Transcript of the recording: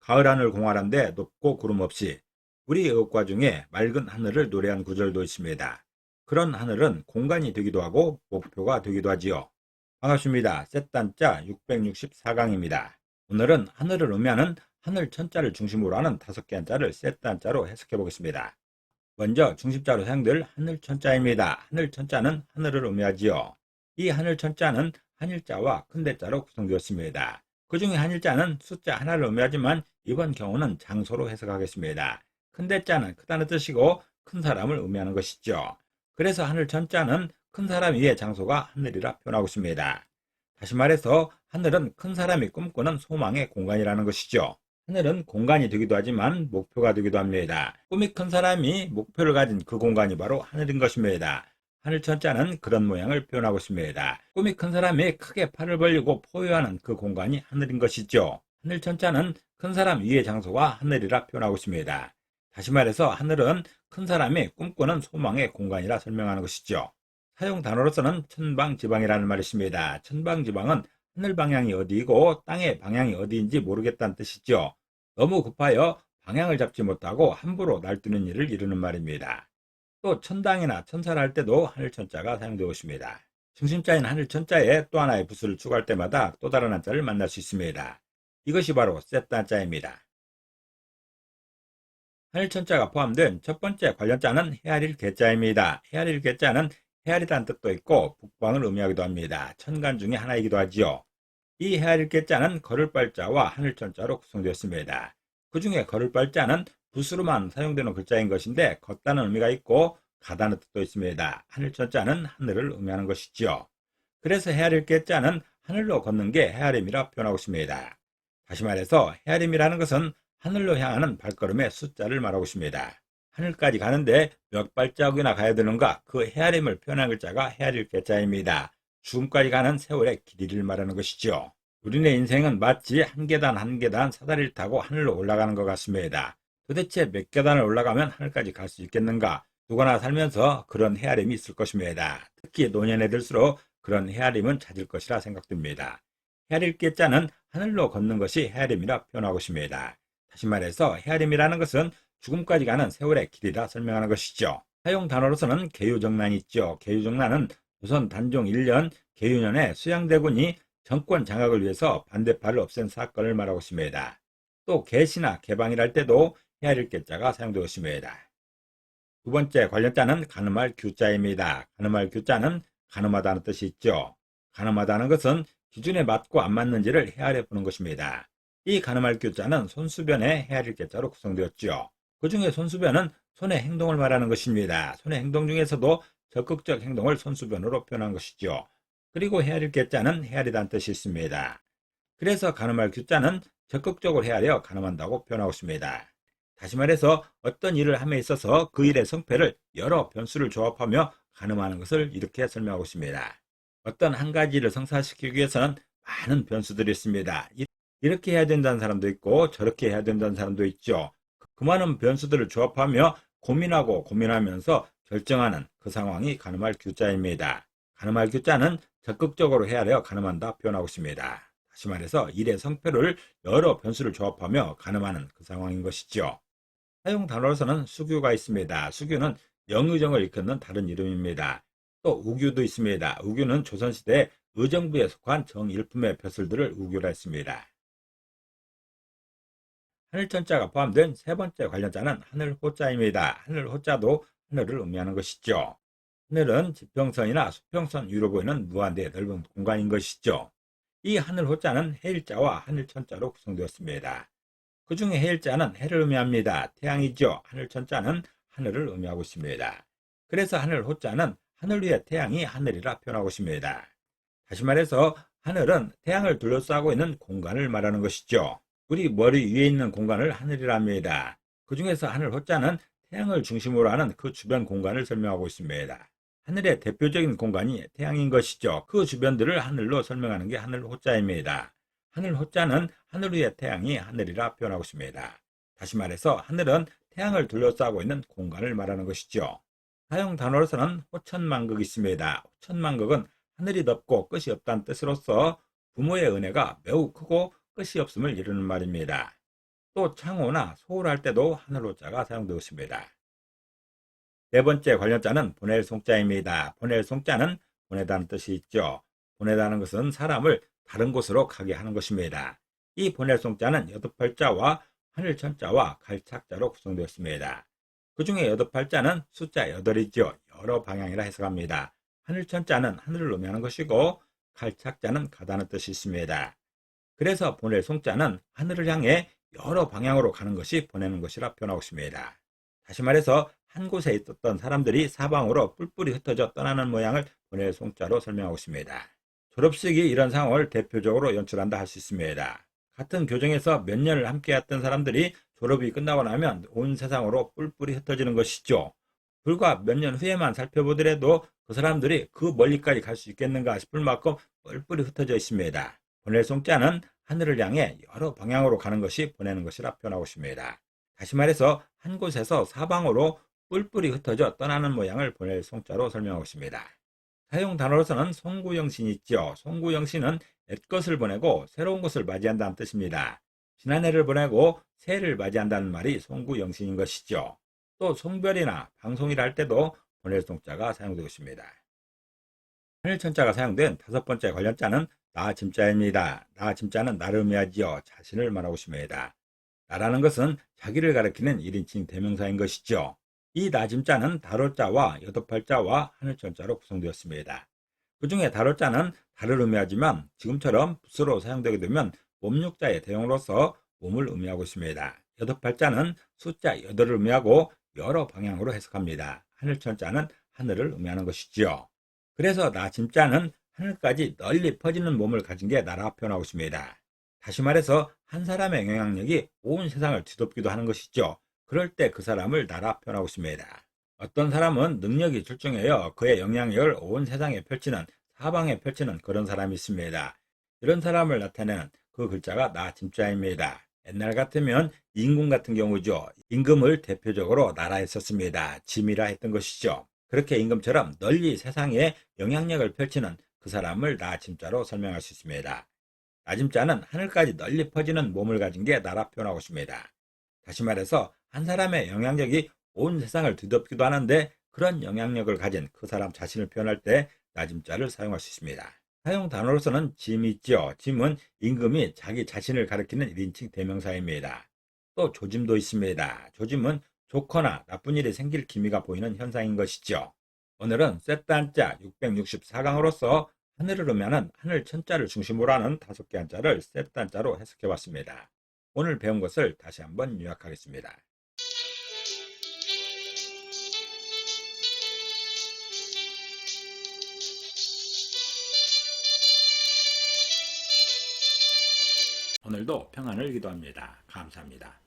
가을 하늘 공활한데 높고 구름 없이. 우리 의국가 중에 맑은 하늘을 노래한 구절도 있습니다. 그런 하늘은 공간이 되기도 하고 목표가 되기도 하지요. 반갑습니다. 셋단자 664강입니다. 오늘은 하늘을 의미하는 하늘 천자를 중심으로 하는 5개 한자를 셋단자로 해석해 보겠습니다. 먼저 중심자로 사용될 하늘 천자입니다. 하늘 천자는 하늘을 의미하지요. 이 하늘 천자는 한일자와 큰대자로 구성되었습니다. 그 중에 한일자는 숫자 하나를 의미하지만 이번 경우는 장소로 해석하겠습니다. 큰대자는 크다는 뜻이고 큰 사람을 의미하는 것이죠. 그래서 하늘 천자는 큰 사람 위의 장소가 하늘이라 표현하고 있습니다. 다시 말해서 하늘은 큰 사람이 꿈꾸는 소망의 공간이라는 것이죠. 하늘은 공간이 되기도 하지만 목표가 되기도 합니다. 꿈이 큰 사람이 목표를 가진 그 공간이 바로 하늘인 것입니다. 하늘 천자는 그런 모양을 표현하고 있습니다. 꿈이 큰 사람이 크게 팔을 벌리고 포효하는 그 공간이 하늘인 것이죠. 하늘 천자는 큰 사람 위의 장소가 하늘이라 표현하고 있습니다. 다시 말해서 하늘은 큰 사람이 꿈꾸는 소망의 공간이라 설명하는 것이죠. 사용 단어로서는 천방지방이라는 말이 있습니다. 천방지방은 하늘 방향이 어디이고 땅의 방향이 어디인지 모르겠다는 뜻이죠. 너무 급하여 방향을 잡지 못하고 함부로 날뛰는 일을 이루는 말입니다. 또 천당이나 천사를 할 때도 하늘 천자가 사용되고 있습니다. 중심자인 하늘 천자에 또 하나의 부수를 추가할 때마다 또 다른 한자를 만날 수 있습니다. 이것이 바로 셋단자입니다. 하늘 천자가 포함된 첫 번째 관련자는 헤아릴 개자입니다. 헤아릴 개자는 헤아리다는 뜻도 있고 북방을 의미하기도 합니다. 천간 중에 하나이기도 하지요. 이 헤아릴 개자는 걸을 빨자와 하늘 천자로 구성되었습니다. 그 중에 걸을 빨자는 붓으로만 사용되는 글자인 것인데 걷다는 의미가 있고 가다는 뜻도 있습니다. 하늘 천자는 하늘을 의미하는 것이지요. 그래서 헤아릴 개자는 하늘로 걷는 게 헤아림이라 표현하고 있습니다. 다시 말해서 헤아림이라는 것은 하늘로 향하는 발걸음의 숫자를 말하고 있습니다. 하늘까지 가는데 몇 발자국이나 가야 되는가, 그 헤아림을 표현한 글자가 헤아릴 개자입니다. 죽음까지 가는 세월의 길이를 말하는 것이죠. 우리네 인생은 마치 한 계단 한 계단 사다리를 타고 하늘로 올라가는 것 같습니다. 도대체 몇 계단을 올라가면 하늘까지 갈 수 있겠는가? 누구나 살면서 그런 헤아림이 있을 것입니다. 특히 노년에 들수록 그런 헤아림은 잦을 것이라 생각됩니다. 헤아릴 개자는 하늘로 걷는 것이 헤아림이라 표현하고 있습니다. 다시 말해서 헤아림이라는 것은 죽음까지 가는 세월의 길이라 설명하는 것이죠. 사용 단어로서는 계유정난이 있죠. 계유정난은 조선 단종 1년 계유년에 수양대군이 정권 장악을 위해서 반대파를 없앤 사건을 말하고 있습니다. 또 개시나 개방이랄 때도 헤아릴 개자가 사용되고 있습니다. 두 번째 관련자는 가늠할 규자입니다. 가늠할 규자는 가늠하다는 뜻이 있죠. 가늠하다는 것은 기준에 맞고 안 맞는지를 헤아려 보는 것입니다. 이 가늠할 규자는 손수변의 헤아릴 개자로 구성되었죠. 그 중에 손수변은 손의 행동을 말하는 것입니다. 손의 행동 중에서도 적극적 행동을 손수변으로 표현한 것이죠. 그리고 헤아릴 개자는 헤아리다는 뜻이 있습니다. 그래서 가늠할 규자는 적극적으로 헤아려 가늠한다고 표현하고 있습니다. 다시 말해서 어떤 일을 함에 있어서 그 일의 성패를 여러 변수를 조합하며 가늠하는 것을 이렇게 설명하고 있습니다. 어떤 한 가지 일을 성사시키기 위해서는 많은 변수들이 있습니다. 이렇게 해야 된다는 사람도 있고 저렇게 해야 된다는 사람도 있죠. 그 많은 변수들을 조합하며 고민하고 고민하면서 결정하는 그 상황이 가늠할 규자입니다. 가늠할 규자는 적극적으로 헤아려 가늠한다 표현하고 있습니다. 다시 말해서 일의 성패를 여러 변수를 조합하며 가늠하는 그 상황인 것이죠. 사용 단어로서는 수규가 있습니다. 수규는 영의정을 일컫는 다른 이름입니다. 또 우규도 있습니다. 우규는 조선시대 의정부에 속한 정일품의 벼슬들을 우규라 했습니다. 하늘천자가 포함된 세 번째 관련자는 하늘호자입니다. 하늘호자도 하늘을 의미하는 것이죠. 하늘은 지평선이나 수평선 위로 보이는 무한대 넓은 공간인 것이죠. 이 하늘호자는 해일자와 하늘천자로 구성되었습니다. 그 중에 해일자는 해를 의미합니다. 태양이죠. 하늘천자는 하늘을 의미하고 있습니다. 그래서 하늘호자는 하늘 위의 태양이 하늘이라 표현하고 있습니다. 다시 말해서 하늘은 태양을 둘러싸고 있는 공간을 말하는 것이죠. 우리 머리 위에 있는 공간을 하늘이라 합니다. 그 중에서 하늘호자는 태양을 중심으로 하는 그 주변 공간을 설명하고 있습니다. 하늘의 대표적인 공간이 태양인 것이죠. 그 주변들을 하늘로 설명하는 게 하늘호자입니다. 하늘호자는 하늘 위의 태양이 하늘이라 표현하고 있습니다. 다시 말해서 하늘은 태양을 둘러싸고 있는 공간을 말하는 것이죠. 사용 단어로서는 호천만극이 있습니다. 호천만극은 하늘이 넓고 끝이 없다는 뜻으로서 부모의 은혜가 매우 크고 끝이 없음을 이루는 말입니다. 또 창호나 소홀할 때도 하늘호자가 사용되고 있습니다. 네 번째 관련자는 보낼 송자입니다. 보낼 송자는 보내다는 뜻이 있죠. 보내다는 것은 사람을 다른 곳으로 가게 하는 것입니다. 이 보낼 송자는 여덟팔자와 하늘천자와 갈착자로 구성되어 있습니다. 그 중에 여덟팔자는 숫자 8이죠. 여러 방향이라 해석합니다. 하늘천자는 하늘을 의미하는 것이고 갈착자는 가다는 뜻이 있습니다. 그래서 보낼 송자는 하늘을 향해 여러 방향으로 가는 것이 보내는 것이라 표현하고 있습니다. 다시 말해서 한 곳에 있었던 사람들이 사방으로 뿔뿔이 흩어져 떠나는 모양을 보낼 송자로 설명하고 있습니다. 졸업식이 이런 상황을 대표적으로 연출한다 할 수 있습니다. 같은 교정에서 몇 년을 함께했던 사람들이 졸업이 끝나고 나면 온 세상으로 뿔뿔이 흩어지는 것이죠. 불과 몇 년 후에만 살펴보더라도 그 사람들이 그 멀리까지 갈 수 있겠는가 싶을 만큼 뿔뿔이 흩어져 있습니다. 보낼 송자는 하늘을 향해 여러 방향으로 가는 것이 보내는 것이라 표현하고 있습니다. 다시 말해서 한 곳에서 사방으로 뿔뿔이 흩어져 떠나는 모양을 보낼 송자로 설명하고 있습니다. 사용 단어로서는 송구영신이 있죠. 송구영신은 옛것을 보내고 새로운 것을 맞이한다는 뜻입니다. 지난 해를 보내고 새해를 맞이한다는 말이 송구영신인 것이죠. 또 송별이나 방송이라 할 때도 보낼 송자가 사용되고 있습니다. 하늘천자가 사용된 다섯 번째 관련자는 나 짐자입니다. 나 짐자는 나를 의미하지요. 자신을 말하고 있습니다. 나라는 것은 자기를 가리키는 1인칭 대명사인 것이죠. 이 나 짐자는 다로자와 여덟팔자와 하늘천자로 구성되었습니다. 그 중에 다로자는 달을 의미하지만 지금처럼 붓으로 사용되게 되면 몸육자의 대용으로서 몸을 의미하고 있습니다. 여덟팔자는 숫자 8을 의미하고 여러 방향으로 해석합니다. 하늘천자는 하늘을 의미하는 것이지요. 그래서 나 짐자는 하늘까지 널리 퍼지는 몸을 가진 게 나라 표현하고 있습니다. 다시 말해서 한 사람의 영향력이 온 세상을 뒤덮기도 하는 것이죠. 그럴 때 그 사람을 나라 표현하고 있습니다. 어떤 사람은 능력이 출중해요. 그의 영향력을 온 세상에 펼치는, 사방에 펼치는 그런 사람이 있습니다. 이런 사람을 나타내는 그 글자가 나 짐자입니다. 옛날 같으면 임금 같은 경우죠. 임금을 대표적으로 나라에 썼습니다. 짐이라 했던 것이죠. 그렇게 임금처럼 널리 세상에 영향력을 펼치는 그 사람을 나 짐자로 설명할 수 있습니다. 나 짐자는 하늘까지 널리 퍼지는 몸을 가진 게 나라 표현하고 있습니다. 다시 말해서 한 사람의 영향력이 온 세상을 뒤덮기도 하는데 그런 영향력을 가진 그 사람 자신을 표현할 때 나 짐자를 사용할 수 있습니다. 사용 단어로서는 짐이 있죠. 짐은 임금이 자기 자신을 가리키는 1인칭 대명사입니다. 또 조짐도 있습니다. 조짐은 좋거나 나쁜 일이 생길 기미가 보이는 현상인 것이죠. 오늘은 셋단자 664강으로서 하늘을 의미하는 하늘 천자를 중심으로 하는 5개 한자를 셋단자로 해석해봤습니다. 오늘 배운 것을 다시 한번 요약하겠습니다. 오늘도 평안을 기도합니다. 감사합니다.